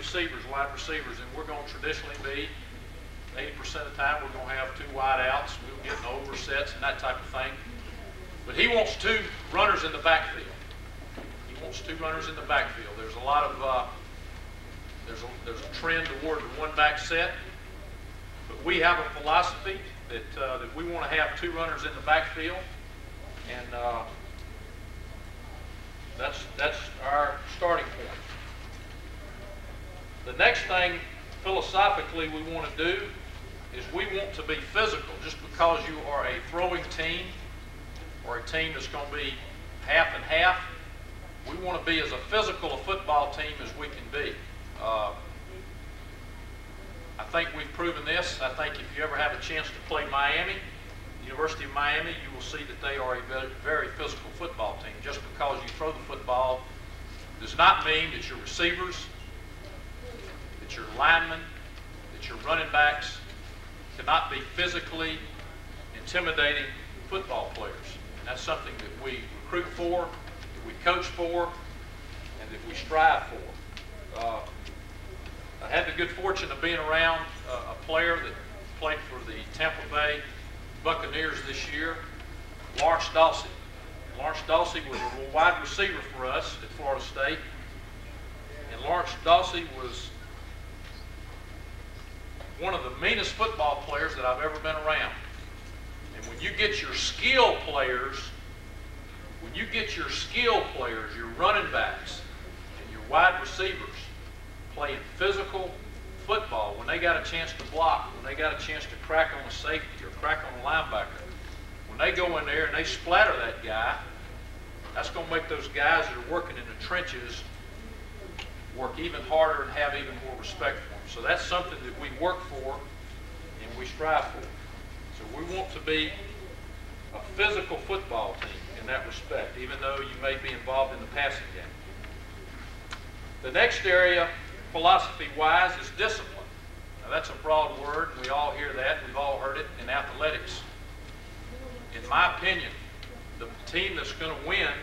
receivers, wide receivers, and we're going to traditionally be 80% of the time we're going to have 2 wide outs. We'll get in oversets and that type of thing. But he wants 2 runners in the backfield. He wants 2 runners in the backfield. There's a lot of there's a trend toward the 1-back set, but we have a philosophy that we want to have 2 runners in the backfield, and that's our starting point. The next thing philosophically we want to do is we want to be physical. Just because you are a throwing team or a team that's going to be half and half, we want to be as a physical a football team as we can be. I think we've proven this. I think if you ever have a chance to play Miami, University of Miami, you will see that they are a very, very physical football team. Just because you throw the football does not mean that your receivers, that your linemen, that your running backs cannot be physically intimidating football players. And that's something that we recruit for, that we coach for, and that we strive for. I had the good fortune of being around a player that played for the Tampa Bay Buccaneers this year, Lawrence Dawsey. Lawrence Dawsey was a wide receiver for us at Florida State. And Lawrence Dawsey was one of the meanest football players that I've ever been around. And when you get your skill players, your running backs and your wide receivers playing physical football, when they got a chance to block, when they got a chance to crack on a safety or crack on a linebacker, when they go in there and they splatter that guy, that's going to make those guys that are working in the trenches work even harder and have even more respect for them. So that's something that we work for and we strive for. So we want to be a physical football team in that respect, even though you may be involved in the passing game. The next area, philosophy-wise, is discipline. Now that's a broad word, and we all hear that. We've all heard it in athletics. In my opinion, the team that's going to win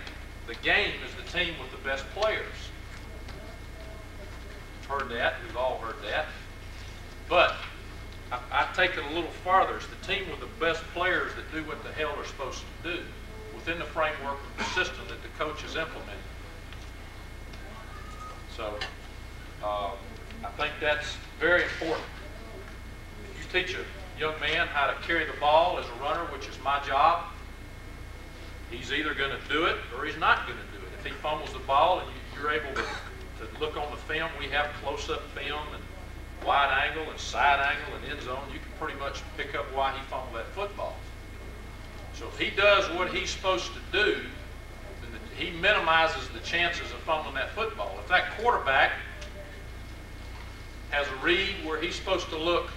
the game is the team with the best players. We've heard that. We've all heard that. But I take it a little farther. It's the team with the best players that do what the hell they're supposed to do within the framework of the system that the coach has implemented. So I think that's very important. If you teach a young man how to carry the ball as a runner, which is my job, he's either going to do it or he's not going to do it. If he fumbles the ball and you're able to look on the film, we have close-up film and wide angle and side angle and end zone, you can pretty much pick up why he fumbled that football. So if he does what he's supposed to do, then he minimizes the chances of fumbling that football. If that quarterback has a read where he's supposed to look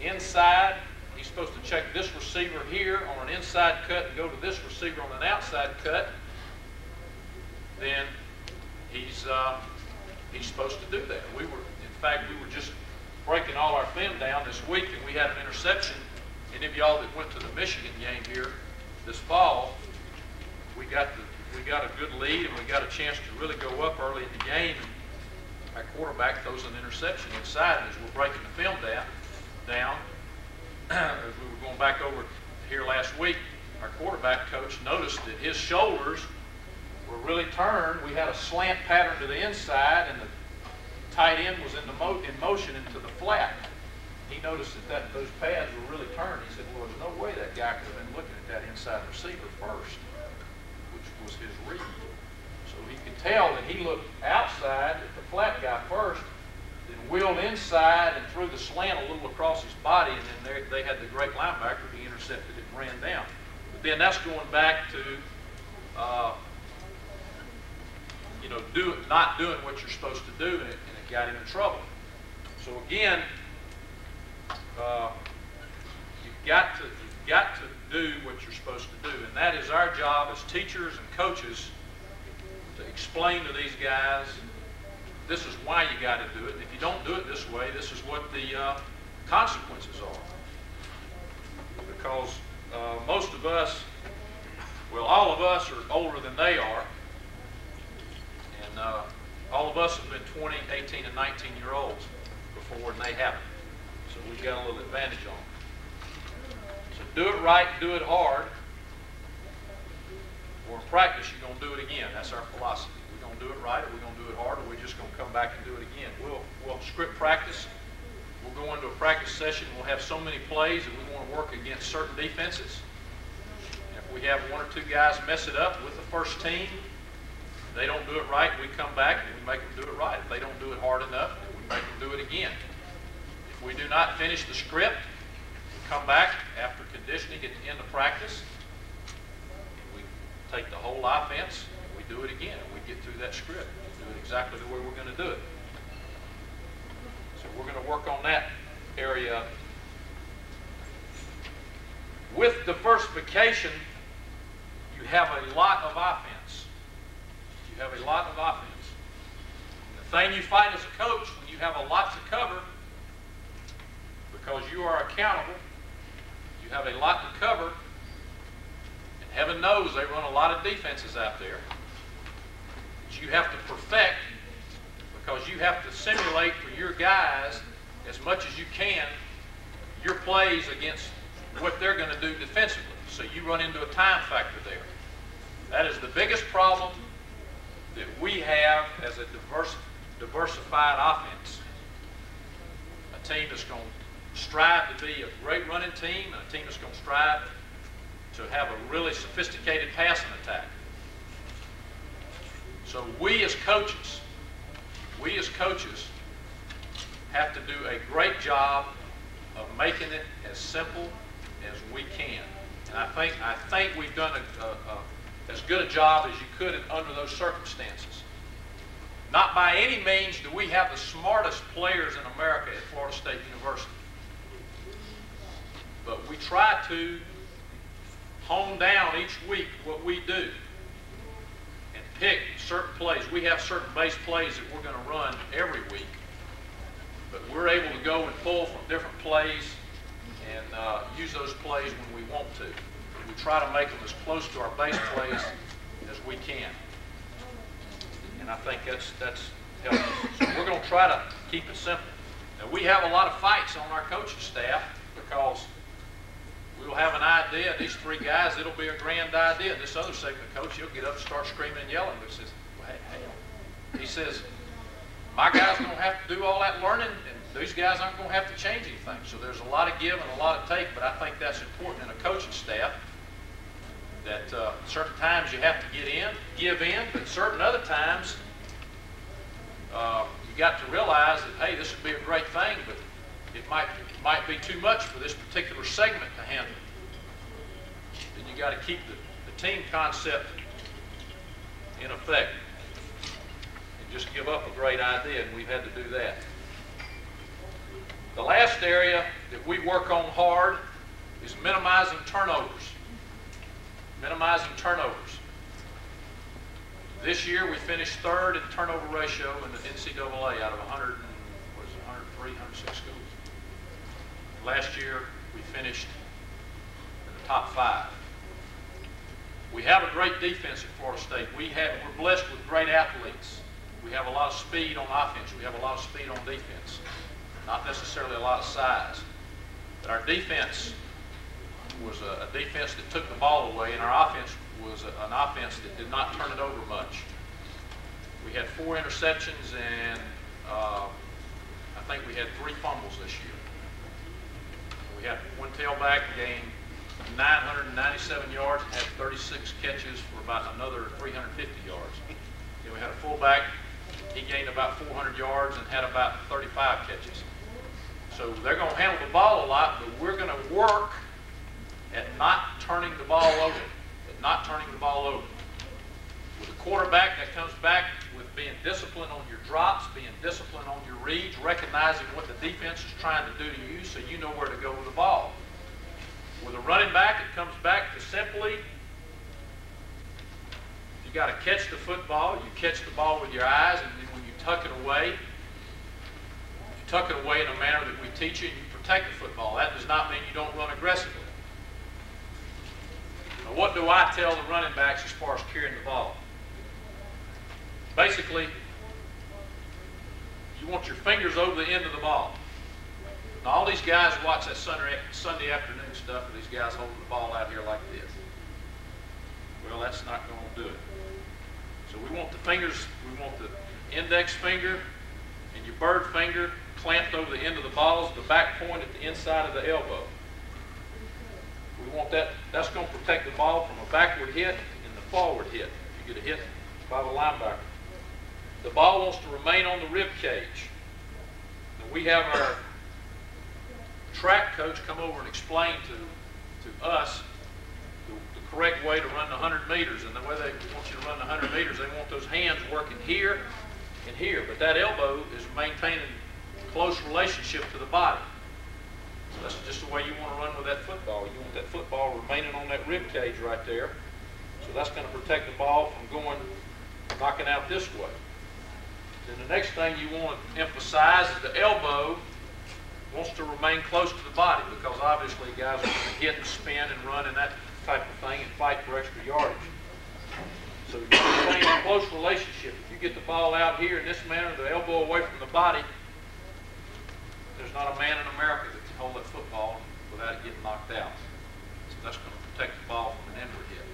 inside, he's supposed to check this receiver here on an inside cut and go to this receiver on an outside cut, then he's supposed to do that. In fact, we were just breaking all our film down this week, and we had an interception. Any of y'all that went to the Michigan game here this fall, we got a good lead, and we got a chance to really go up early in the game. And our quarterback throws an interception inside, and as we're breaking the film down, as we were going back over here last week, our quarterback coach noticed that his shoulders were really turned. We had a slant pattern to the inside, and the tight end was in motion into the flat. He noticed that those pads were really turned. He said, well, there's no way that guy could have been looking at that inside receiver first, which was his read. So he could tell that he looked outside at the flat guy first, then wheeled inside and threw the slant a little across his body, and then they had the great linebacker. He intercepted it and ran down. But then that's going back to not doing what you're supposed to do, and it got him in trouble. So again, you've got to do what you're supposed to do, and that is our job as teachers and coaches to explain to these guys, this is why you got to do it. And if you don't do it this way, this is what the consequences are. Because most of us, well, all of us are older than they are, and All of us have been 20, 18, and 19-year-olds before, and they haven't. So we've got a little advantage on them. So do it right, do it hard, or in practice, you're going to do it again. That's our philosophy. We're going to do it right, or we're going to do it hard, or we're just going to come back and do it again. We'll script practice. We'll go into a practice session. We'll have so many plays that we want to work against certain defenses. And if we have one or two guys mess it up with the first team, they don't do it right, we come back and we make them do it right. If they don't do it hard enough, we make them do it again. If we do not finish the script, we come back after conditioning at the end of practice, and we take the whole offense and we do it again. And we get through that script, do it exactly the way we're going to do it. So we're going to work on that area. With diversification, you have a lot of offense. You have a lot of offense. And the thing you find as a coach, when you have a lot to cover, because you are accountable, you have a lot to cover, and heaven knows they run a lot of defenses out there that you have to perfect, because you have to simulate for your guys as much as you can your plays against what they're going to do defensively. So you run into a time factor there. That is the biggest problem that we have as a diversified offense. A team that's going to strive to be a great running team, and a team that's going to strive to have a really sophisticated passing attack. So we as coaches have to do a great job of making it as simple as we can. And I think we've done as good a job as you could under those circumstances. Not by any means do we have the smartest players in America at Florida State University. But we try to hone down each week what we do and pick certain plays. We have certain base plays that we're going to run every week. But we're able to go and pull from different plays and use those plays when we want to. We try to make them as close to our base plays as we can. And I think that's helped us. So we're going to try to keep it simple. Now, we have a lot of fights on our coaching staff because we'll have an idea. These three guys, it'll be a grand idea. This other segment coach, he'll get up and start screaming and yelling. But says, well, hey. He says, my guys are going to have to do all that learning, and these guys aren't going to have to change anything. So there's a lot of give and a lot of take, but I think that's important in a coaching staff. That certain times you have to give in, but certain other times you got to realize that, hey, this would be a great thing, but it might be too much for this particular segment to handle. Then you got to keep the team concept in effect and just give up a great idea, and we've had to do that. The last area that we work on hard is minimizing turnovers. Minimizing turnovers. This year we finished third in turnover ratio in the NCAA out of 103, 106 schools. Last year we finished in the top 5. We have a great defense at Florida State. We're blessed with great athletes. We have a lot of speed on offense. We have a lot of speed on defense. Not necessarily a lot of size. But our defense was a defense that took the ball away, and our offense was an offense that did not turn it over much. We had 4 interceptions, and I think we had 3 fumbles this year. We had one tailback who gained 997 yards and had 36 catches for about another 350 yards. Then we had a fullback. He gained about 400 yards and had about 35 catches. So they're going to handle the ball a lot, but we're going to work at not turning the ball over. With a quarterback, that comes back with being disciplined on your drops, being disciplined on your reads, recognizing what the defense is trying to do to you so you know where to go with the ball. With a running back, it comes back to simply, you got to catch the football. You catch the ball with your eyes, and then when you tuck it away in a manner that we teach you, and you protect the football. That does not mean you don't run aggressively. Now, what do I tell the running backs as far as carrying the ball? Basically, want your fingers over the end of the ball. Now, all these guys watch that Sunday afternoon stuff of these guys holding the ball out here like this. Well, that's not going to do it. So we want the fingers, we want the index finger and your bird finger clamped over the end of the balls, the back point at the inside of the elbow. We want that, that's going to protect the ball from a backward hit and the forward hit. If you get a hit by the linebacker. The ball wants to remain on the rib cage. And we have our track coach come over and explain to us the correct way to run the 100 meters. And the way they want you to run the 100 meters, they want those hands working here and here. But that elbow is maintaining close relationship to the body. So that's just the way you want to run with that football. You want that football remaining on that rib cage right there. So that's going to protect the ball from going, knocking out this way. Then the next thing you want to emphasize is the elbow wants to remain close to the body, because obviously guys are going to hit and spin and run and that type of thing and fight for extra yardage. So you maintain a close relationship. If you get the ball out here in this manner, the elbow away from the body, there's not a man in America that can hold that football without it getting knocked out. So that's going to protect the ball from an inward hit.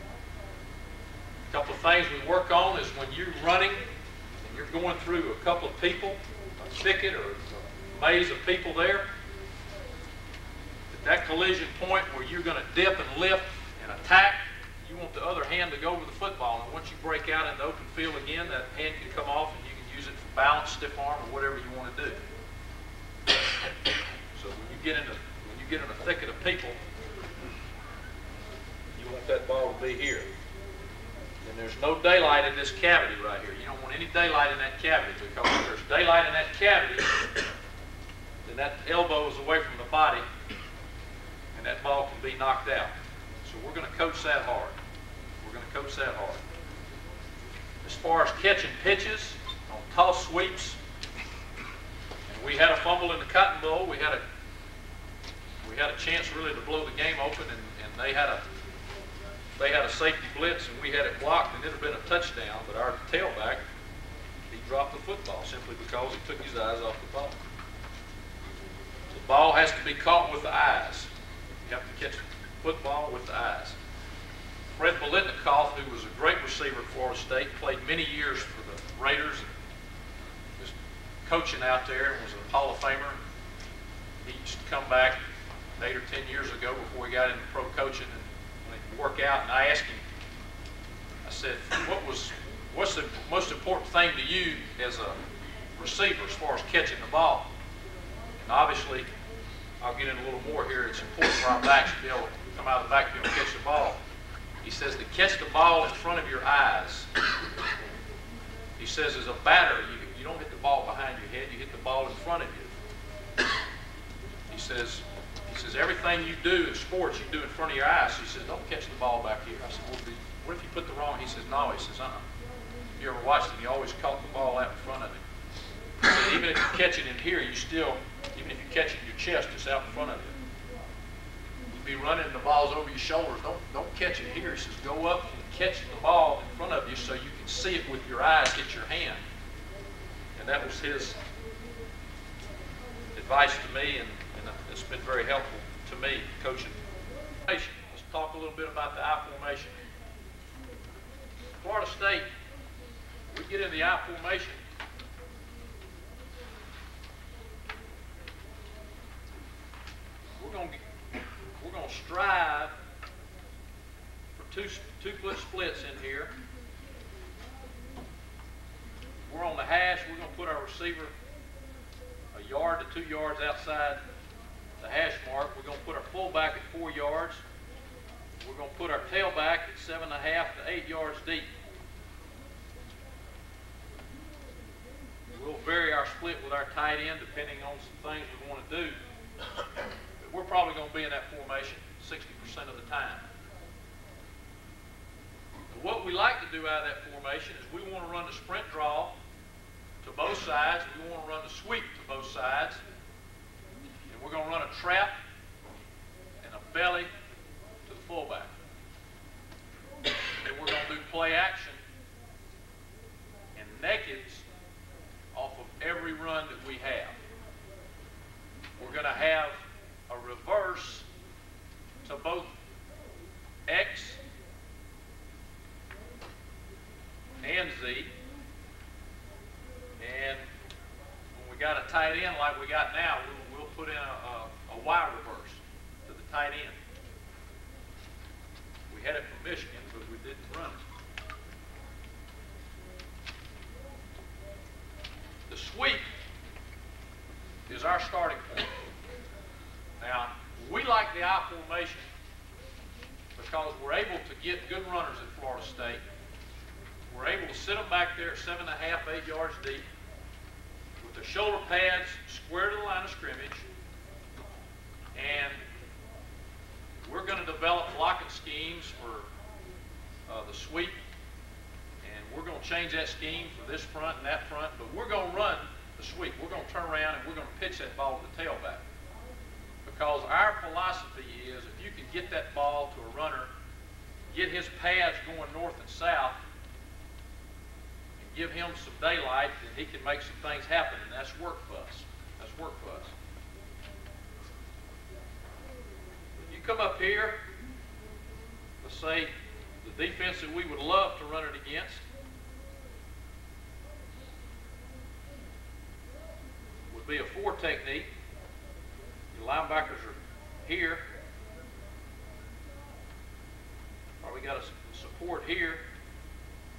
A couple of things we work on is when you're running and you're going through a couple of people, a thicket or a maze of people there, at that collision point where you're going to dip and lift and attack, you want the other hand to go over the football. And once you break out in the open field again, that hand can come off and you can use it for balance, stiff arm, or whatever you want to do. So when you get in a thicket of people, you want that ball to be here. And there's no daylight in this cavity right here. You don't want any daylight in that cavity, because if there's daylight in that cavity, then that elbow is away from the body and that ball can be knocked out. So we're going to coach that hard. We're going to coach that hard. As far as catching pitches on toss sweeps, and we had a fumble in the Cotton Bowl. We had a chance really to blow the game open, and they had a safety blitz, and we had it blocked, and it would have been a touchdown. But our tailback, he dropped the football simply because he took his eyes off the ball. The ball has to be caught with the eyes. You have to catch the football with the eyes. Fred Biletnikoff, who was a great receiver at Florida State, played many years for the Raiders, and was coaching out there, and was a Hall of Famer. He used to come back 8 or 10 years ago before he got into pro coaching and work out, and I asked him, I said, what's the most important thing to you as a receiver as far as catching the ball? And obviously, I'll get in a little more here, it's important for our backs to be able to come out of the backfield and catch the ball. He says to catch the ball in front of your eyes. He says as a batter, you don't hit the ball behind your head, you hit the ball in front of you. He says everything you do in sports, you do in front of your eyes. He says, don't catch the ball back here. I said, well, what if you put the wrong? He says, no. He says, If you ever watched him, he always caught the ball out in front of him. He said, even if you catch it in here, even if you catch it in your chest, it's out in front of you. You'd be running the balls over your shoulders. Don't catch it here. He says, go up and catch the ball in front of you so you can see it with your eyes, hit your hand. And that was his advice to me, and it's been very helpful to me coaching. Let's talk a little bit about the I formation. Florida State, we get in the I formation. We're going to strive for two-foot splits in here. We're on the hash. We're going to put our receiver a yard to 2 yards outside the hash mark. We're going to put our fullback at 4 yards. We're going to put our tailback at 7.5 to 8 yards deep. We'll vary our split with our tight end depending on some things we want to do. But we're probably going to be in that formation 60% of the time. And what we like to do out of that formation is we want to run the sprint draw to both sides. We want to run the sweep to both sides. And we're going to run a trap and a belly to the fullback. And we're going to do play action and nakeds off of every run that we have. We're going to have a reverse to both X and Z. And when we got a tight end like we got now, we'll put in a Y reverse to the tight end. We had it from Michigan, but we didn't run it. The sweep is our starting point. Now, we like the I formation because we're able to get good runners at Florida State. We're able to sit them back there at 7.5, 8 yards deep with the shoulder pads square to the line of scrimmage. And we're going to develop blocking schemes for the sweep. And we're going to change that scheme for this front and that front. But we're going to run the sweep. We're going to turn around and we're going to pitch that ball to the tailback. Because our philosophy is if you can get that ball to a runner, get his pads going north and south, and give him some daylight, then he can make some things happen, and that's work for us. That's work for us. If you come up here, let's say the defense that we would love to run it against, would be a 4 technique. Your linebackers are here. Or we got a support here.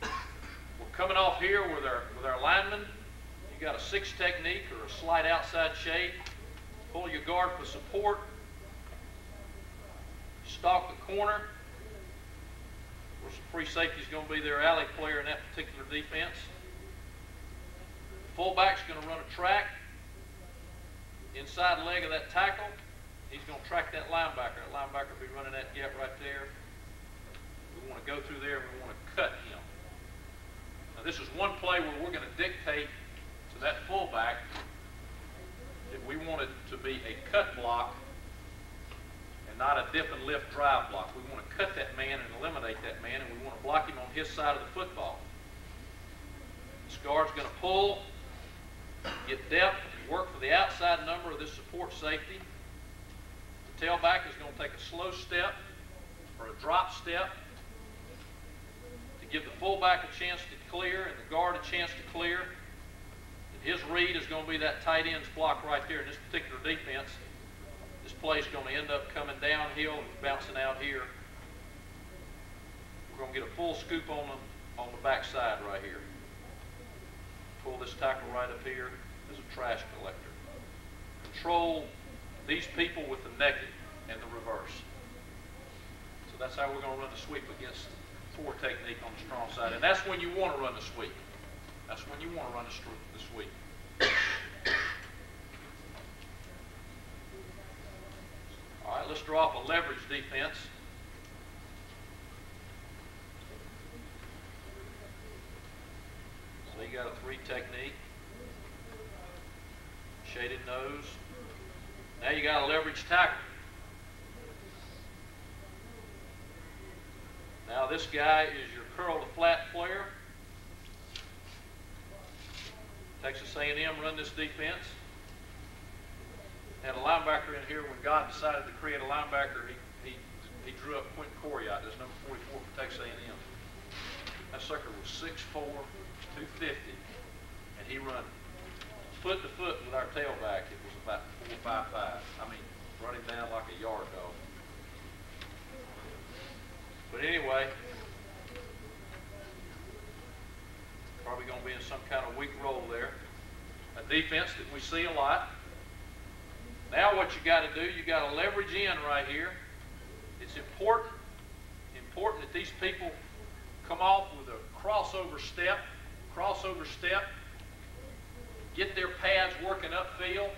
We're coming off here with our linemen. You got a 6 technique or a slight outside shade. Pull your guard for support. Stalk the corner. Of course, the free safety is going to be their alley player in that particular defense. The fullback's going to run a track. Inside leg of that tackle, he's going to track that linebacker. That linebacker will be running that gap right there. We want to go through there and we want to cut him. Now this is one play where we're going to dictate to that fullback that we want it to be a cut block and not a dip and lift drive block. We want to cut that man and eliminate that man, and we want to block him on his side of the football. This guard's going to pull, get depth, work for the outside number of this support safety. The tailback is going to take a slow step or a drop step to give the fullback a chance to clear and the guard a chance to clear. And his read is going to be that tight end's block right there in this particular defense. This play is going to end up coming downhill and bouncing out here. We're going to get a full scoop on the back side right here. Pull this tackle right up here as a trash collector. Control these people with the naked and the reverse. So that's how we're going to run the sweep against 4 technique on the strong side. And that's when you want to run the sweep. That's when you want to run the sweep. All right, let's draw up a leverage defense. So you got a 3 technique. Shaded nose. Now you got a leverage tackle. Now this guy is your curl to flat player. Texas A&M run this defense. Had a linebacker in here when God decided to create a linebacker. He drew up Quentin Coriat. That's number 44 for Texas A&M. That sucker was 6'4", 250, and he run foot to foot with our tailback. It was about 4.55. I mean, run him down like a yard dog. But anyway, probably going to be in some kind of weak role there. A defense that we see a lot. Now what you got to do, you got to leverage in right here. It's important that these people come off with a crossover step, get their pads working upfield.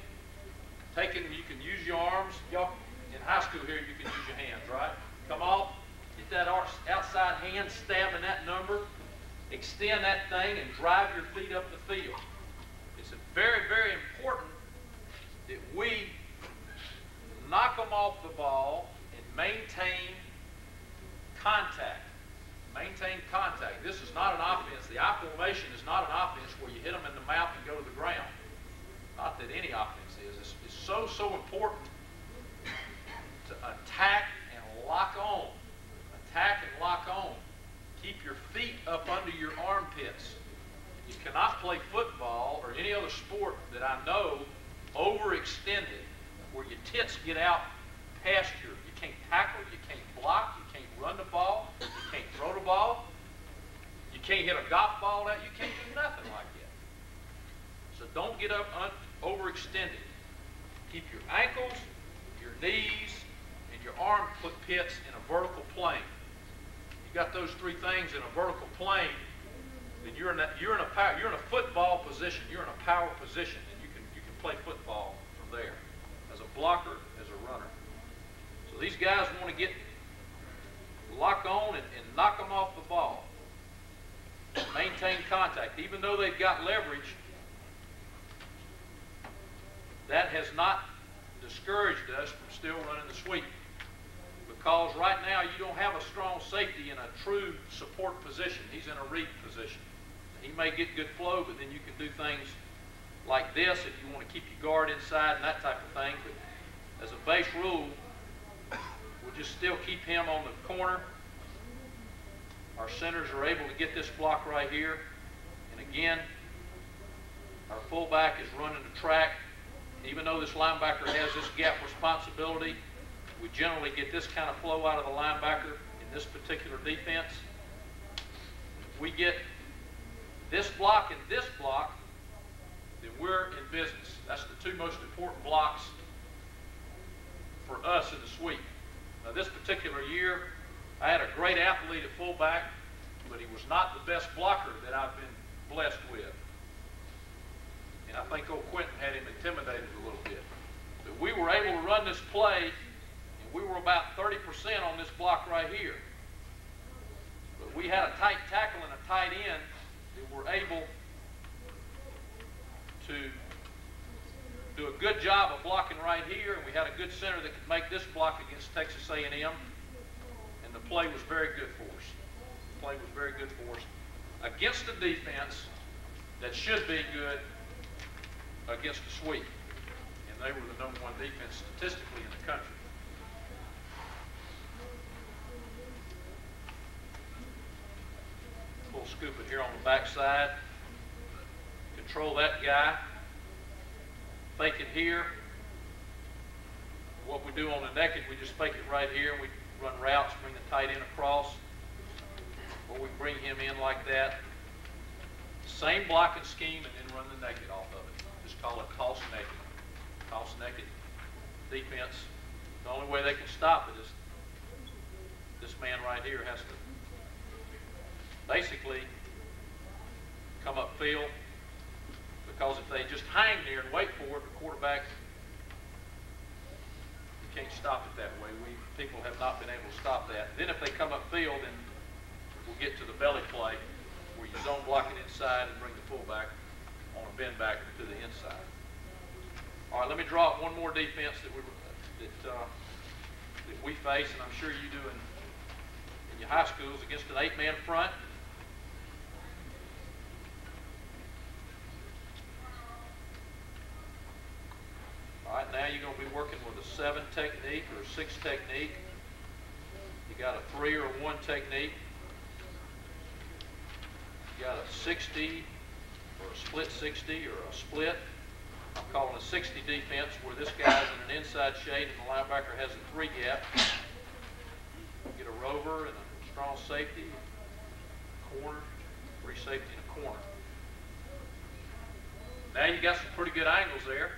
You can use your arms. Y'all in high school here, you can use your hands, right? Come off, get that outside hand stabbing that number, extend that thing, and drive your feet up the field. It's very, very important that we knock them off the ball and maintain contact. Maintain contact. This is not an offense. The I formation is not an offense where you hit them in the mouth and go to the ground. Not that any offense is. It's so important to attack and lock on. Attack and lock on. Keep your feet up under your armpits. You cannot play football or any other sport that I know overextended where your tits get out past you can't tackle, you can't block, you can't run the ball, you can't throw the ball, you can't hit a golf ball out, you can't do nothing like that. So don't get up overextended. Keep your ankles, your knees, and your armpits in a vertical plane. You got those three things in a vertical plane, then you're in a football position. You're in a power position, and you can play football from there as a blocker, as a runner. So these guys want to get lock on and knock them off the ball. Maintain contact. Even though they've got leverage, that has not discouraged us from still running the sweep. Because right now you don't have a strong safety in a true support position. He's in a read position. He may get good flow, but then you can do things like this if you want to keep your guard inside and that type of thing. But as a base rule, we'll just still keep him on the corner. Our centers are able to get this block right here. And again, our fullback is running the track. Even though this linebacker has this gap responsibility, we generally get this kind of flow out of the linebacker in this particular defense. If we get this block and this block, then we're in business. That's the two most important blocks for us in the sweep. Now this particular year, I had a great athlete at fullback, but he was not the best blocker that I've been blessed with. And I think old Quentin had him intimidated a little bit. But we were able to run this play, and we were about 30% on this block right here. But we had a tight tackle and a tight end that were able to do a good job of blocking right here, and we had a good center that could make this block against Texas A&M, and the play was very good for us. The play was very good for us against a defense that should be good against the sweep, and they were the #1 defense statistically in the country. We'll scoop it here on the backside. Control that guy. Fake it here. What we do on the naked, we just fake it right here. We run routes, bring the tight end across, or we bring him in like that. Same blocking scheme, and then run the naked off of it. Just call it toss naked. Toss naked defense. The only way they can stop it is this man right here has to basically come upfield, because if they just hang there and wait for it, the quarterback, you can't stop it that way. People have not been able to stop that. Then if they come upfield, then we'll get to the belly play where you zone block it inside and bring the fullback on a bend back to the inside. All right, let me draw up one more defense that we face, and I'm sure you do in your high schools, against an 8-man front. All right, now you're going to be working with a 7 technique or a 6 technique. You got a 3 or a 1 technique. You got a 60 or a split 60 or a split. I'm calling a 60 defense where this guy's in an inside shade and the linebacker has a 3 gap. You get a rover and a strong safety, corner, free safety and a corner. Now you got some pretty good angles there.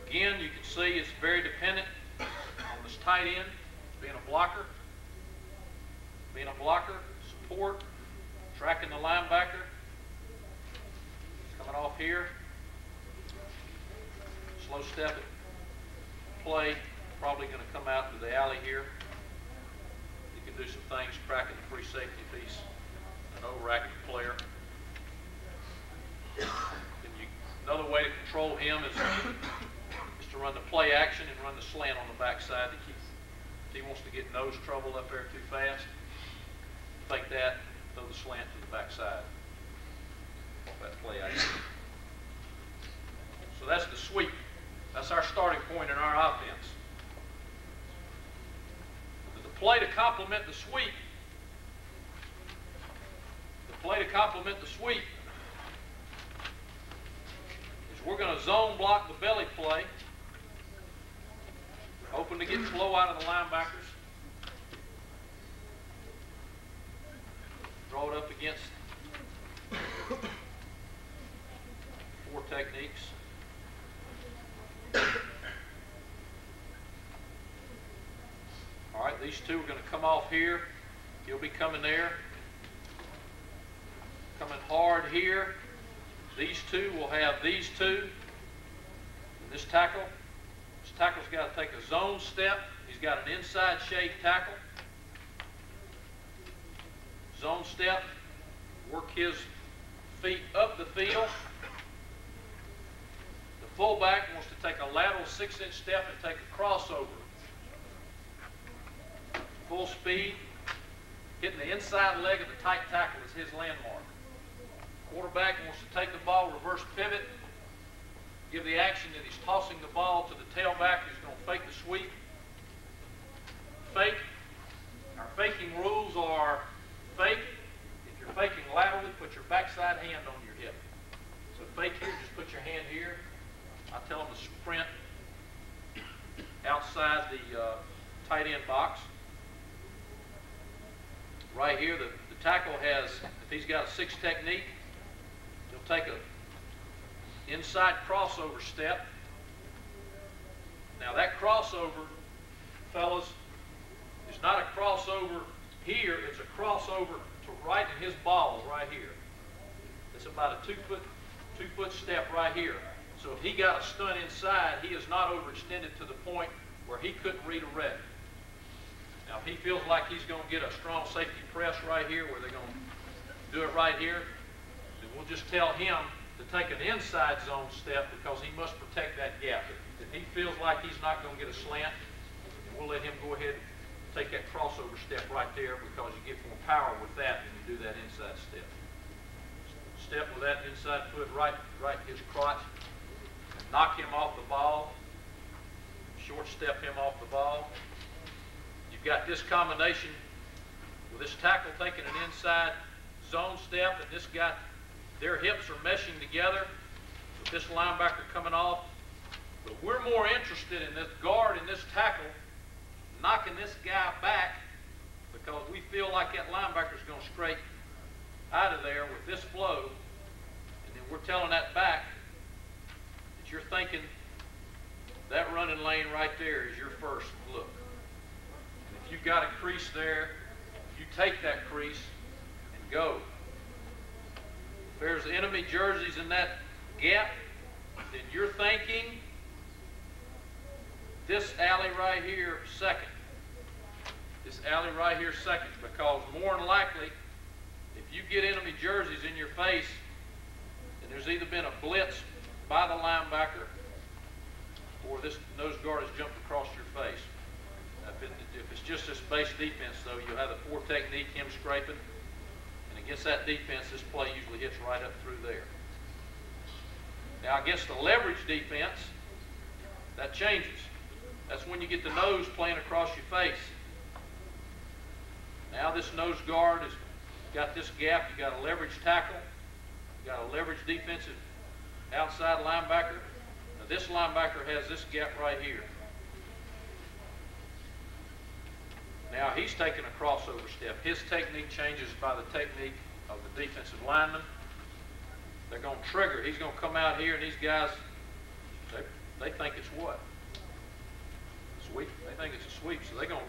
Again, you can see it's very dependent on this tight end being a blocker. Being a blocker, support, tracking the linebacker. Coming off here. Slow step it. Play. Probably going to come out to the alley here. You can do some things, cracking the free safety piece and overacting the player. Another way to control him is to run the play action and run the slant on the backside to keep. If he wants to get nose trouble up there too fast, fake that, throw the slant to the backside. That play out here. So that's the sweep. That's our starting point in our offense. The play to complement the sweep, is we're going to zone block the belly play, hoping to get flow out of the linebackers. Draw it up against 4 techniques. All right, these two are going to come off here. He'll be coming there. Coming hard here. These two will have these two. And this tackle's got to take a zone step. He's got an inside shade tackle. Zone step. Work his feet up the field. The fullback wants to take a lateral 6-inch step and take a crossover. Full speed. Hitting the inside leg of the tight tackle is his landmark. Quarterback wants to take the ball, reverse pivot, give the action that he's tossing the ball to the tailback who's going to fake the sweep. Fake. Our faking rules are fake. If you're faking laterally, put your backside hand on your hip. So fake here, just put your hand here. I tell them to sprint outside the tight end box. Right here, the tackle has, if he's got a 6 technique, he'll take a inside crossover step. Now that crossover, fellas, is not a crossover here, it's a crossover to right in his balls right here. It's about a 2 foot step right here. So if he got a stunt inside, he is not overextended to the point where he couldn't redirect. Now if he feels like he's going to get a strong safety press right here where they're going to do it right here, then we'll just tell him to take an inside zone step because he must protect that gap. If he feels like he's not going to get a slant, then we'll let him go ahead and take that crossover step right there because you get more power with that when you do that inside step. Step with that inside foot right in his crotch. Knock him off the ball. Short step him off the ball. You've got this combination with this tackle taking an inside zone step and this guy, their hips are meshing together with this linebacker coming off. But we're more interested in this guard and this tackle knocking this guy back because we feel like that linebacker is going to scrape out of there with this flow. And then we're telling that back that you're thinking that running lane right there is your first look. And if you've got a crease there, you take that crease and go. If there's enemy jerseys in that gap, then you're thinking this alley right here second. This alley right here second, because more than likely, if you get enemy jerseys in your face, then there's either been a blitz by the linebacker or this nose guard has jumped across your face. If it's just this base defense, though, you'll have the 4 technique, him scraping, and against that defense, this play usually hits right up through there. Now, against the leverage defense, that changes. That's when you get the nose playing across your face. Now this nose guard has got this gap. You got a leverage tackle. You got a leverage defensive outside linebacker. Now this linebacker has this gap right here. Now he's taking a crossover step. His technique changes by the technique of the defensive lineman. They're going to trigger. He's going to come out here, and these guys, they think it's what? Sweep. They think it's a sweep, so they're going,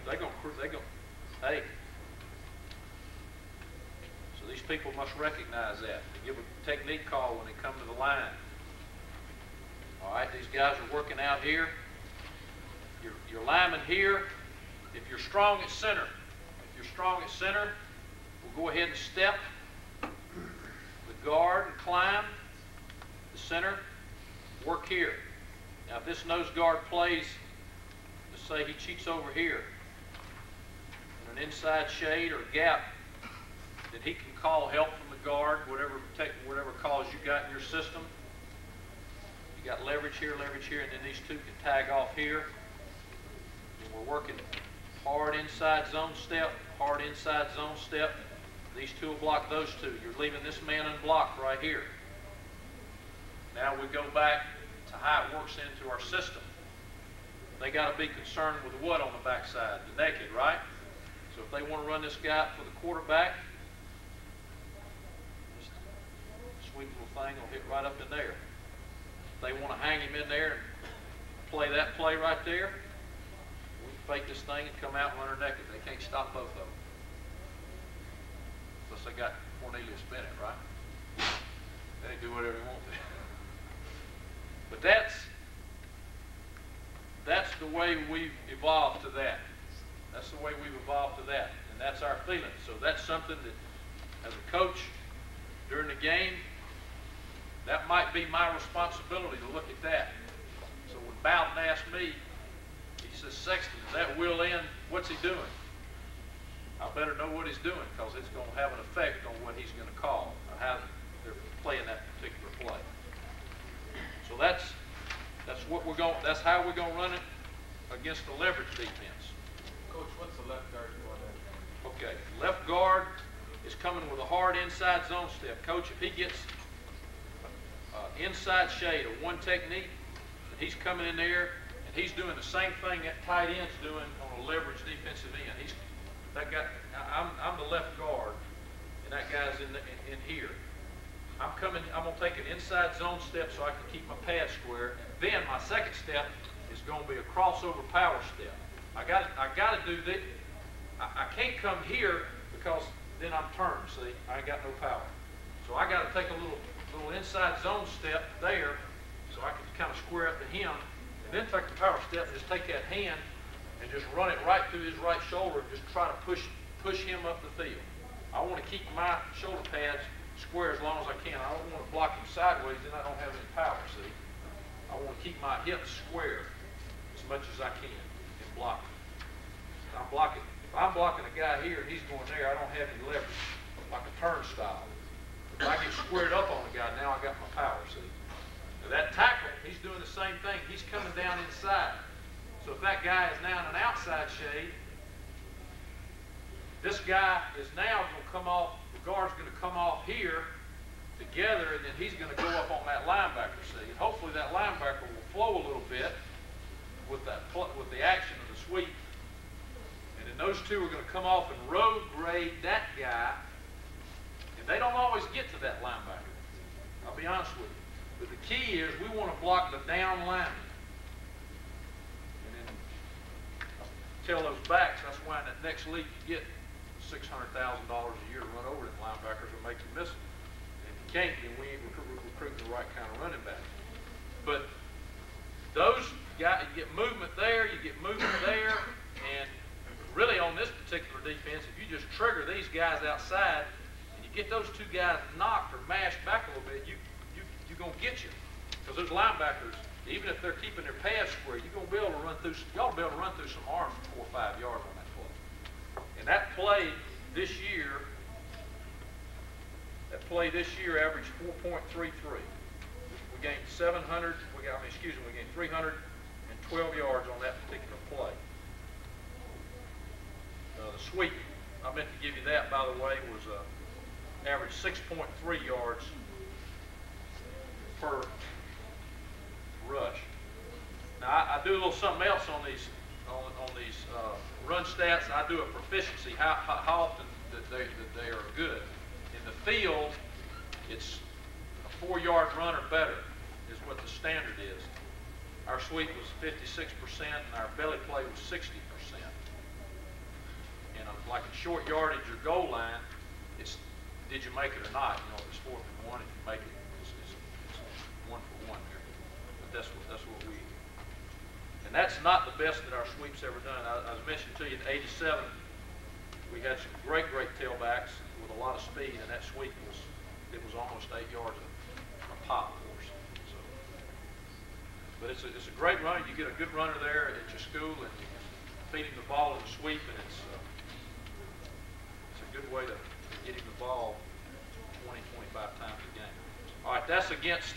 hey. So these people must recognize that. They give a technique call when they come to the line. All right, these guys are working out here. Your lineman here, if you're strong at center, we'll go ahead and step the guard and climb the center, work here. Now if this nose guard plays, let's say he cheats over here in an inside shade or gap, then he can call help from the guard, whatever calls you got in your system. You got leverage here, and then these two can tag off here. And we're working hard inside zone step, hard inside zone step. These two will block those two. You're leaving this man unblocked right here. Now we go back to how it works into our system. They got to be concerned with what on the backside? The naked, right? So if they want to run this guy for the quarterback, this sweet little thing will hit right up in there. If they want to hang him in there and play that play right there, we can fake this thing and come out and run her naked. They can't stop both of them. Plus they got Cornelius Bennett, right? They do whatever they want to. But that's the way we've evolved to that. That's the way we've evolved to that. And that's our feeling. So that's something that, as a coach, during the game, that might be my responsibility to look at that. So when Bowden asked me, he says, Sexton, is that Will in? What's he doing? I better know what he's doing, because it's going to have an effect on what he's going to call, or how they're playing that particular play. So that's what we're going. That's how we're going to run it against the leverage defense. Coach, what's the left guard doing there? Okay, left guard is coming with a hard inside zone step. Coach, if he gets inside shade or one technique, he's coming in there and he's doing the same thing that tight end's doing on a leverage defensive end. He's that guy. I'm the left guard, and that guy's in here. I'm going to take an inside zone step so I can keep my pad square. And then my second step is going to be a crossover power step. I got to do that. I can't come here because then I'm turned. See, I ain't got no power. So I got to take a little inside zone step there so I can kind of square up to him, and then take the power step and just take that hand and just run it right through his right shoulder and just try to push him up the field. I want to keep my shoulder pads square as long as I can. I don't want to block him sideways, then I don't have any power, see? I want to keep my hips square as much as I can in blocking. If I'm blocking a guy here and he's going there, I don't have any leverage, like a turnstile. If I get squared up on the guy, now I got my power, see? Now that tackle, he's doing the same thing. He's coming down inside. So if that guy is now in an outside shade, this guy is now going to come off, the guard's going to come off here together, and then he's going to go up on that linebacker, see? And hopefully that linebacker will flow a little bit with the action of the sweep. And then those two are going to come off and road grade that guy. And they don't always get to that linebacker. I'll be honest with you. But the key is we want to block the down lineman. And then tell those backs, that's why in that next league you get $600,000 a year to run over them linebackers and make you miss them. And if you can't, then we ain't recruiting the right kind of running back. But those guys, you get movement there, you get movement there, and really on this particular defense, if you just trigger these guys outside and you get those two guys knocked or mashed back a little bit, you're going to get you. Because those linebackers, even if they're keeping their pads square, you're going to be able to run through, y'all be able to run through some arms for 4 or 5 yards on that play. And that play this year averaged 4.33. We gained 312 yards on that particular play. The sweep, I meant to give you that, by the way, was average 6.3 yards per rush. Now I do a little something else on these run stats. I do a proficiency, how often that they are good. In the field, it's a 4-yard run or better is what the standard is. Our sweep was 56% and our belly play was 60%. And like in short yardage or goal line, it's did you make it or not? You know, if it's 4th and 1, if you make it, it's 1 for 1 there. But that's what we. And that's not the best that our sweep's ever done. I mentioned to you in '87, we had some great tailbacks with a lot of speed, and that sweep was almost 8 yards a pop for us. So, but it's a great run. You get a good runner there at your school, and you feed him the ball in the sweep, and it's a good way to get him the ball 20, 25 times a game. All right, that's against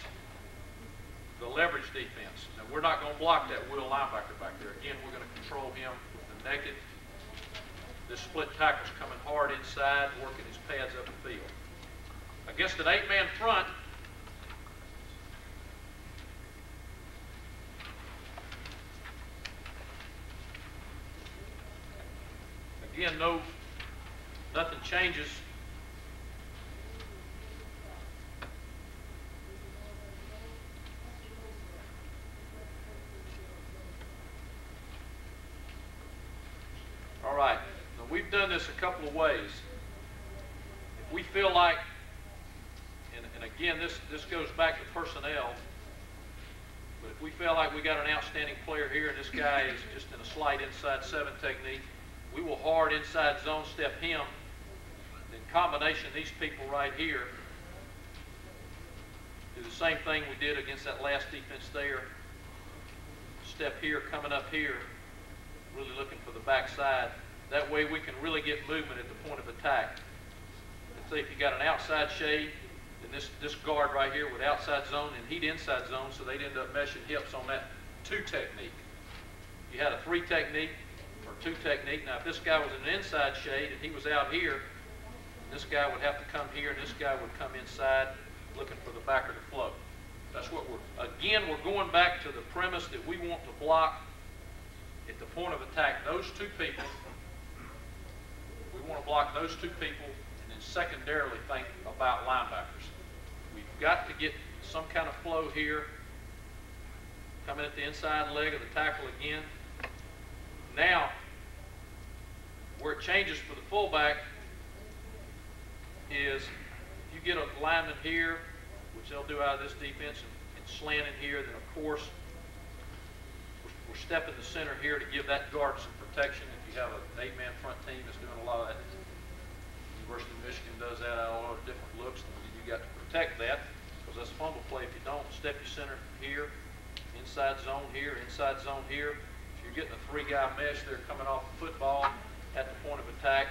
the leverage defense. Now, we're not going to block that Will linebacker back there. Again, we're going to control him with the naked. This split tackle's coming hard inside, working his pads up the field. Against an 8-man front, again, nothing changes. All right, now we've done this a couple of ways. If we feel like, and again, this goes back to personnel, but if we feel like we got an outstanding player here and this guy is just in a slight inside 7 technique, we will hard inside zone step him. In combination, these people right here do the same thing we did against that last defense there. Step here, coming up here, really looking for the backside. That way we can really get movement at the point of attack. Let's say if you got an outside shade, then this guard right here with outside zone and heat inside zone, so they'd end up meshing hips on that 2 technique. You had a 3 technique or 2 technique. Now if this guy was in an inside shade and he was out here, this guy would have to come here and this guy would come inside looking for the backer to flow. That's what we're going back to the premise that we want to block at the point of attack those 2 people. We want to block those 2 people and then secondarily think about linebackers. We've got to get some kind of flow here, coming at the inside leg of the tackle again. Now, where it changes for the fullback is if you get a lineman here, which they'll do out of this defense, and slant in here, then of course we're stepping the center here to give that guard some protection. If you have an 8-man front team that's doing a lot of that, University of Michigan does that out of a lot of different looks, and you got to protect that because that's fumble play. If you don't, step your center here, inside zone here, inside zone here. If you're getting a 3-guy mesh, they're coming off the football at the point of attack,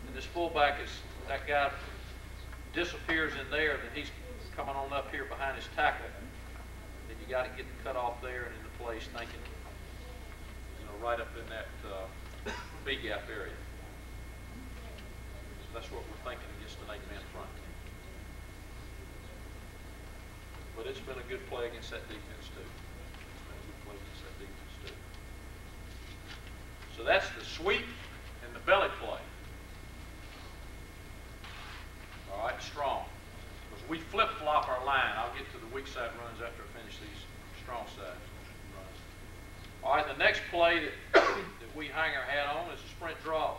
and this fullback is, that guy disappears in there, then he's coming on up here behind his tackle. Then you got to get the cut off there and into place, thinking, right up in that B gap area. So that's what we're thinking against an 8-man front team. But it's been a good play against that defense too. It's been a good play against that defense too. So that's the sweep and the belly play. All right, strong. Because we flip-flop our line. I'll get to the weak side runs after I finish these strong side runs. All right, the next play that we hang our hat on is a sprint draw.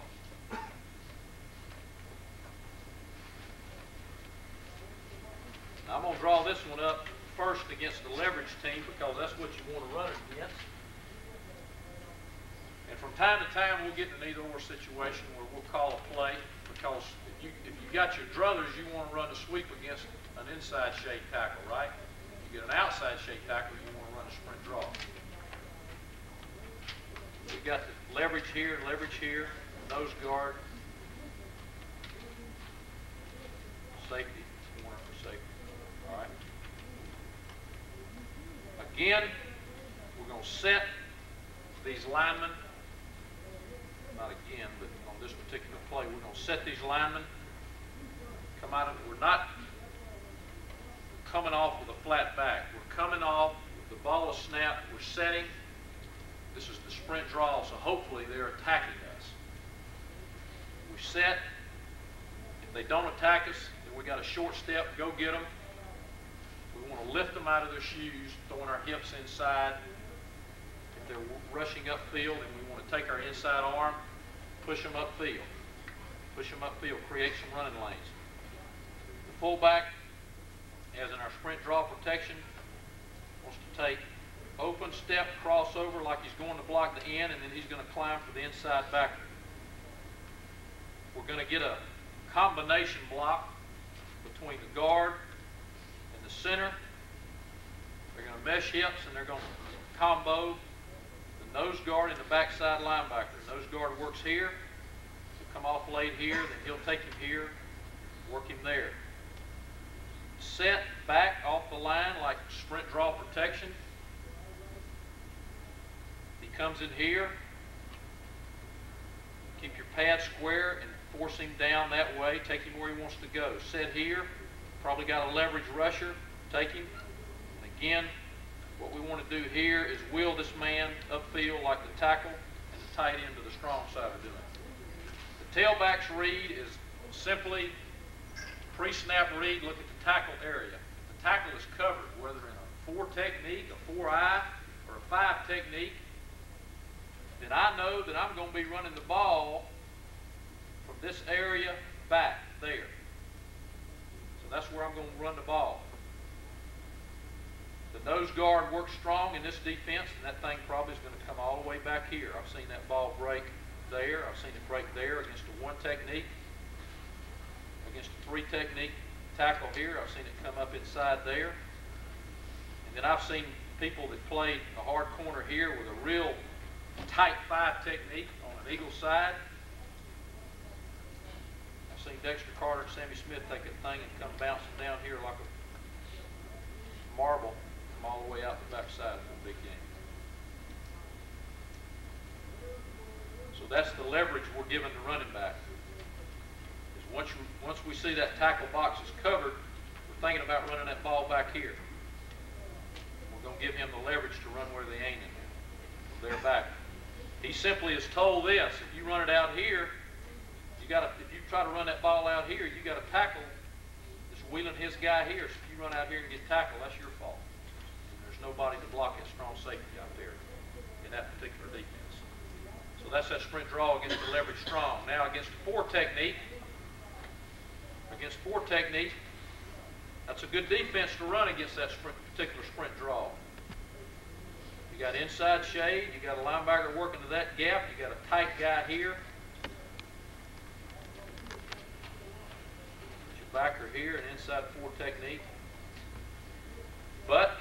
Now, I'm going to draw this one up first against the leverage team because that's what you want to run it against. And from time to time, we'll get in an either-or situation where we'll call a play because if you got your druthers, you want to run a sweep against an inside shade tackle, right? If you get an outside shade tackle, you want to run a sprint draw. We've got the leverage here, nose guard, safety, corner for safety. All right. Again, we're going to set these linemen, not again, but on this particular play, we're going to set these linemen, come out of, we're not coming off with a flat back. We're coming off with the ball is snapped, we're setting. This is the sprint draw, so hopefully they're attacking us. We set. If they don't attack us, then we got a short step, go get them. We want to lift them out of their shoes, throwing our hips inside. If they're rushing upfield, then we want to take our inside arm, push them upfield. Push them upfield, create some running lanes. The fullback, as in our sprint draw protection, wants to take open step, crossover like he's going to block the end, and then he's going to climb for the inside backer. We're going to get a combination block between the guard and the center. They're going to mesh hips, and they're going to combo the nose guard and the backside linebacker. The nose guard works here. He'll come off late here, then he'll take him here. Work him there. Set back off the line like sprint draw protection. He comes in here. Keep your pad square and force him down that way. Take him where he wants to go. Set here. Probably got a leverage rusher. Take him. And again, what we want to do here is wheel this man upfield like the tackle and the tight end to the strong side are doing. The tailback's read is simply pre-snap read. Look at the tackle area. If the tackle is covered, whether in a 4 technique, a 4-eye, or a 5 technique, then I know that I'm going to be running the ball from this area back there. So that's where I'm going to run the ball. The nose guard works strong in this defense, and that thing probably is going to come all the way back here. I've seen that ball break there. I've seen it break there against a 1 technique. Against a 3 technique tackle here, I've seen it come up inside there. And then I've seen people that played a hard corner here with a real tight 5 technique on an eagle side. I've seen Dexter Carter and Sammy Smith take that thing and come bouncing down here like a marble from all the way out the backside for a big game. So that's the leverage we're giving the running back. Is once we see that tackle box is covered, we're thinking about running that ball back here. We're going to give him the leverage to run where they ain't in there. They're back. He simply is told this: if you run it out here, if you try to run that ball out here, you got to tackle that's wheeling his guy here. So if you run out here and get tackled, that's your fault. And there's nobody to block that strong safety out there in that particular defense. So that's that sprint draw against the leverage strong. Now against the 4 technique, that's a good defense to run against that particular sprint draw. You got inside shade, you got a linebacker working to that gap, you got a tight guy here. Your backer here, an inside 4 technique. But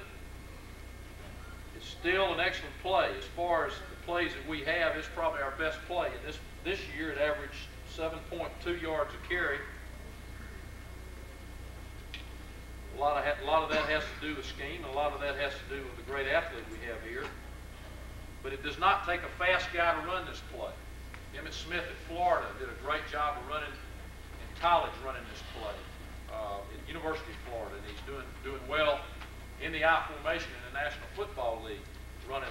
it's still an excellent play. As far as the plays that we have, it's probably our best play. And this year it averaged 7.2 yards a carry. A lot of that has to do with scheme, and a lot of that has to do with the great athlete we have here. But it does not take a fast guy to run this play. Emmitt Smith at Florida did a great job of running in college, running this play at University of Florida, and he's doing well in the I formation in the National Football League, running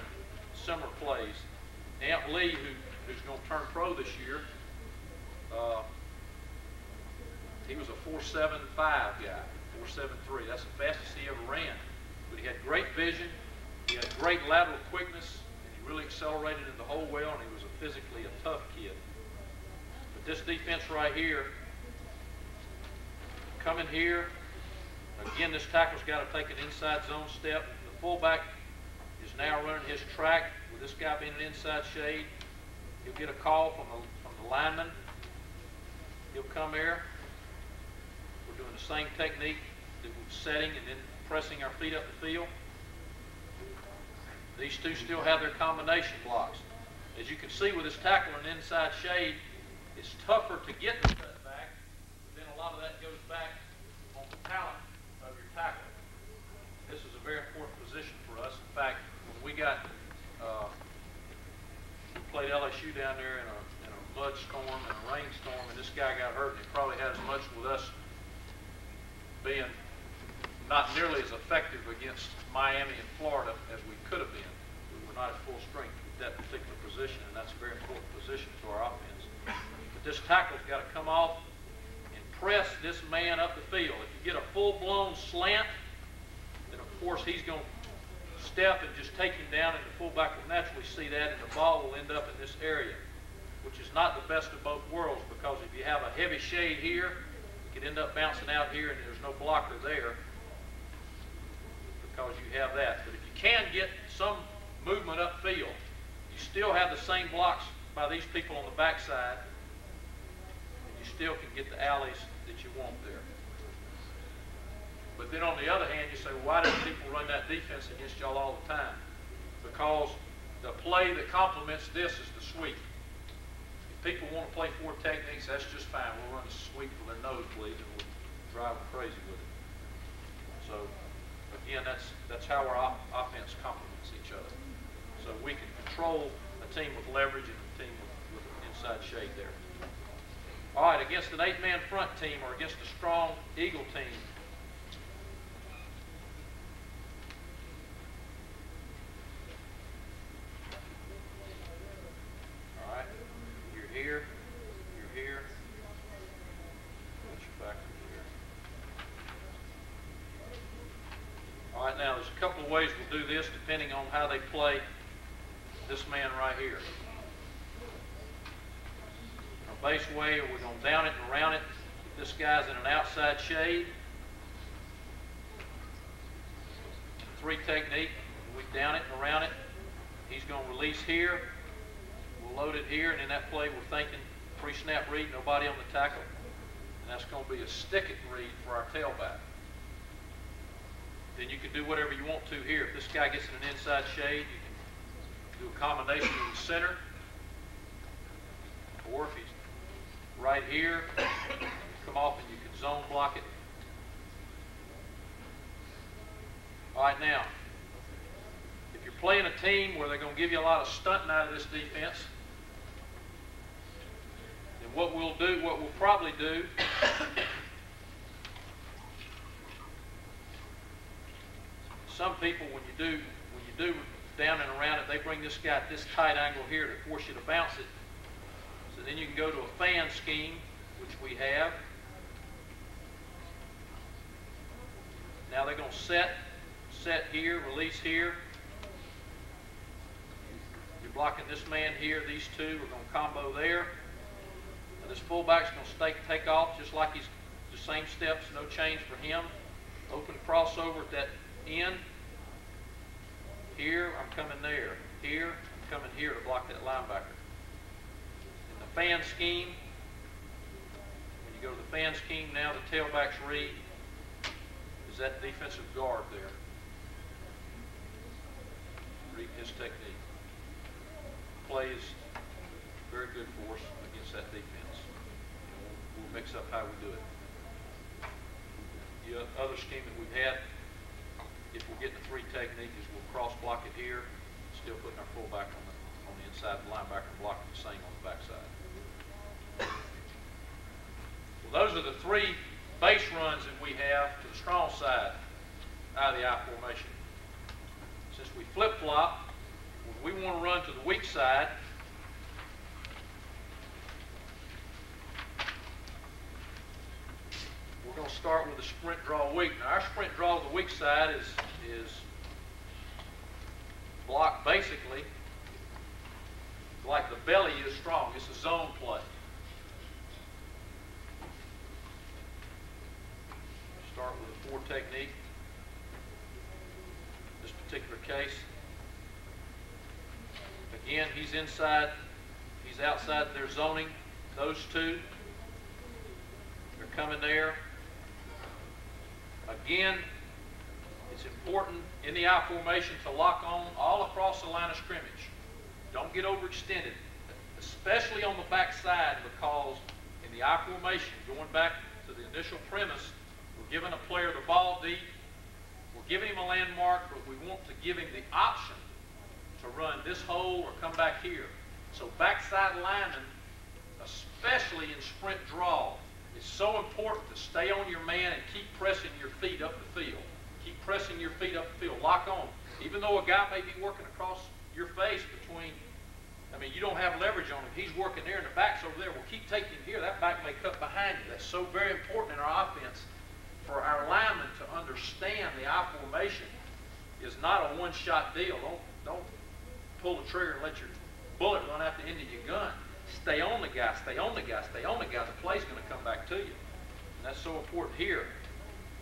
similar plays. Amp Lee, who's going to turn pro this year, he was a 4.75 guy. 4.73. That's the fastest he ever ran. But he had great vision. He had great lateral quickness. And he really accelerated in the hole well, and he was physically a tough kid. But this defense right here, coming here, again, this tackle's got to take an inside zone step. The fullback is now running his track with this guy being an inside shade. He'll get a call from the lineman. He'll come there. We're doing the same technique that we're setting and then pressing our feet up the field. These two still have their combination blocks. As you can see with this tackle and inside shade, it's tougher to get the cut back, but then a lot of that goes back on the talent of your tackle. This is a very important position for us. In fact, when we played LSU down there in a mud storm and a rainstorm, and this guy got hurt, and it probably had as much with us being not nearly as effective against Miami and Florida as we could have been. We were not at full strength at that particular position, and that's a very important position to our offense. But this tackle's got to come off and press this man up the field. If you get a full-blown slant, then of course he's going to step and just take him down, and the fullback will naturally see that, and the ball will end up in this area, which is not the best of both worlds, because if you have a heavy shade here, it could end up bouncing out here and there's no blocker there because you have that. But if you can get some movement upfield, you still have the same blocks by these people on the backside, and you still can get the alleys that you want there. But then on the other hand, you say, well, why do people run that defense against y'all all the time? Because the play that complements this is the sweep. If people want to play 4 techniques, that's just fine. We'll run a sweep for their nosebleeds and we'll drive them crazy with it. So, again, that's how our offense complements each other. So we can control a team with leverage and a team with an inside shade there. All right, against an 8-man front team or against a strong Eagle team, all right, you're here, put your back here. All right, now there's a couple of ways we'll do this depending on how they play this man right here. Our base way, we're going to down it and around it. This guy's in an outside shade. 3 technique, we down it and around it. He's going to release here. We'll load it here, and in that play we're thinking pre-snap read, nobody on the tackle. And that's going to be a stick-it read for our tailback. Then you can do whatever you want to here. If this guy gets in an inside shade, you can do a combination in the center, or if he's right here, come off and you can zone block it. All right, now, if you're playing a team where they're going to give you a lot of stunting out of this defense, then what we'll probably do some people, when you do down and around it, they bring this guy at this tight angle here to force you to bounce it. So then you can go to a fan scheme, which we have. Now they're going to set here, release here. You're blocking this man here, these two are going to combo there. Now this fullback's going to take off just like he's the same steps, no change for him. Open crossover at that end. Here, I'm coming there. Here, I'm coming here to block that linebacker. In the fan scheme, when you go to the fan scheme now, the tailback's read is that defensive guard there. Read his technique. Play is very good for us against that defense. We'll mix up how we do it. The other scheme that we've had, if we're getting a 3 technique, is we'll cross block it here, still putting our fullback on the inside of the linebacker and blocking the same on the backside. Well, those are the 3 base runs that we have to the strong side out of the I formation. Since we flip-flop, when we want to run to the weak side, we're going to start with a sprint draw weak. Now our sprint draw to the weak side is blocked basically like the belly is strong. It's a zone play. Start with a 4 technique. This particular case. Again, he's inside, he's outside their zoning. Those 2, they're coming there. Again, it's important in the I formation to lock on all across the line of scrimmage. Don't get overextended, especially on the back side, because in the I formation, going back to the initial premise, we're giving a player the ball deep, we're giving him a landmark, but we want to give him the option to run this hole or come back here. So backside linemen, especially in sprint draw, it's so important to stay on your man and keep pressing your feet up the field. Keep pressing your feet up the field. Lock on. Even though a guy may be working across your face between, I mean, you don't have leverage on him. He's working there and the back's over there. Well, keep taking him here. That back may cut behind you. That's so very important in our offense for our linemen to understand the I formation is not a one-shot deal. Don't pull the trigger and let your bullet run out the end of your gun. Stay on the guy, stay on the guy, stay on the guy. The play's going to come back to you. And that's so important here.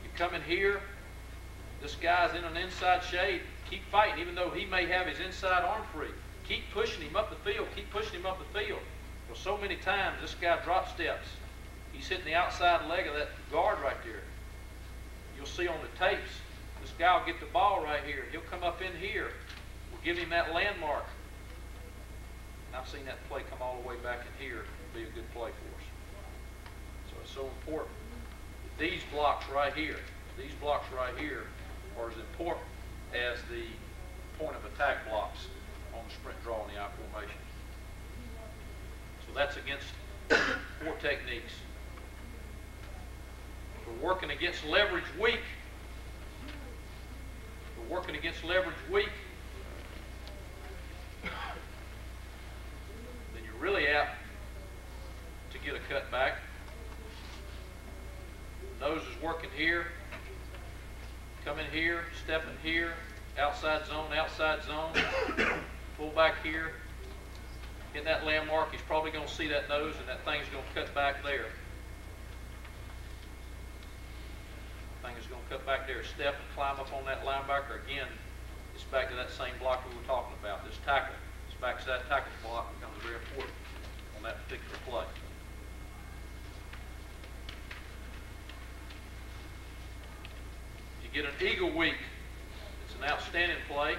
You come in here, this guy's in an inside shade. Keep fighting, even though he may have his inside arm free. Keep pushing him up the field. Keep pushing him up the field. Because so many times this guy drop steps. He's hitting the outside leg of that guard right there. You'll see on the tapes, this guy will get the ball right here. He'll come up in here. We'll give him that landmark. and I've seen that play come all the way back in here, be a good play for us. So it's so important. These blocks right here are as important as the point of attack blocks on the sprint draw in the I formation. So that's against 4 techniques. We're working against leverage weak. Then you're really apt to get a cut back. Nose is working here. Come in here, step in here, outside zone, pull back here. In that landmark, he's probably going to see that nose, and that thing's going to cut back there. Thing is going to cut back there, step and climb up on that linebacker. Again, it's back to that same block we were talking about, this tackle. It's back to that tackle block becomes very important on that particular play. You get an eagle weak. It's an outstanding play.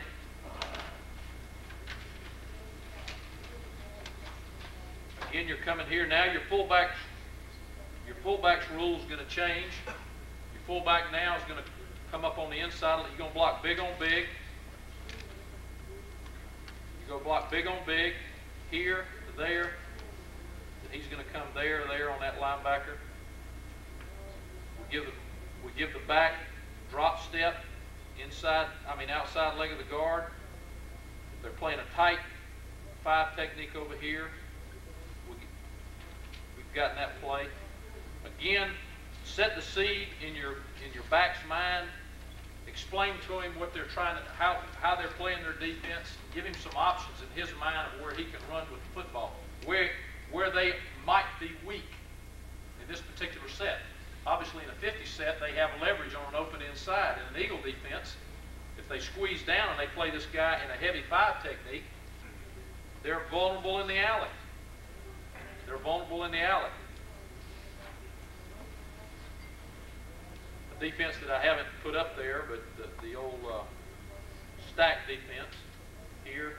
Again, you're coming here now. Your fullback's rule is going to change. Your fullback now is going to come up on the inside. You're going to block big on big. You go block big on big, here to there. And he's going to come there on that linebacker. We give the back drop step outside leg of the guard. If they're playing a tight 5 technique over here, we've gotten that play. Again, set the seed in your back's mind. Explain to him what they're trying to, how they're playing their defense. Give him some options in his mind of where he can run with the football, where they might be weak in this particular set. Obviously, in a 50 set, they have leverage on an open inside. In an eagle defense, if they squeeze down and they play this guy in a heavy 5 technique, they're vulnerable in the alley. A defense that I haven't put up there, but the old stack defense here.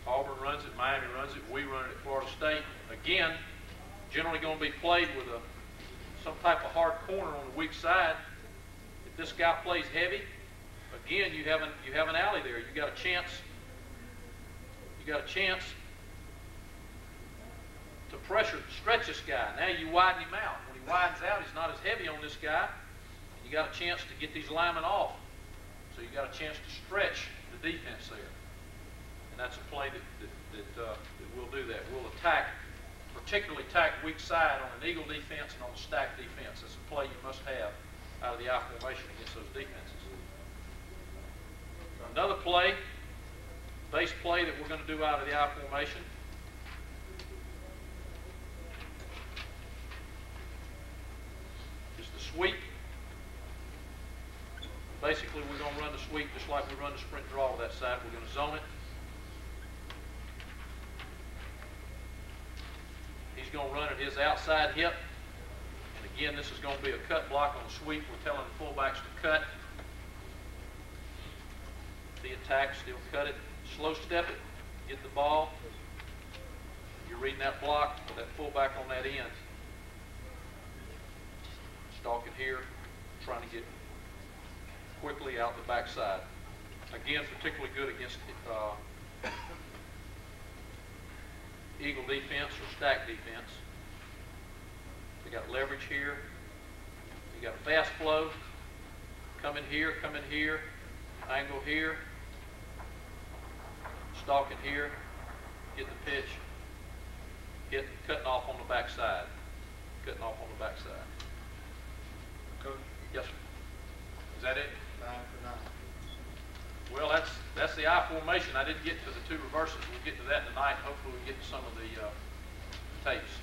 Auburn runs it, Miami runs it, we run it at Florida State. Again, generally going to be played with some type of hard corner on the weak side. If this guy plays heavy, again, you have an alley there. You got a chance to stretch this guy. Now you widen him out. When he widens out, he's not as heavy on this guy. You got a chance to get these linemen off. So you got a chance to stretch the defense there. And that's a play that we'll do that. We'll particularly attack weak side on an eagle defense and on the stack defense. That's a play you must have out of the I formation against those defenses. Another play, base play that we're going to do out of the I formation. Is the sweep. Basically, we're going to run the sweep just like we run the sprint draw to that side. We're going to zone it. He's going to run at his outside hip. And again, this is going to be a cut block on the sweep. We're telling the fullbacks to cut. The attack, still cut it. Slow step it. Get the ball. You're reading that block with that fullback on that end. Stalking here, trying to get quickly out the backside. Again, particularly good against eagle defense or stack defense. They got leverage here. You got a fast flow. Come in here, angle here. Stalking here, get the pitch, cutting off on the backside. Coach, Yes, sir. is that it? 9 for 9. Well, that's the I formation. I didn't get to the 2 reverses. We'll get to that tonight. Hopefully we'll get to some of the tapes.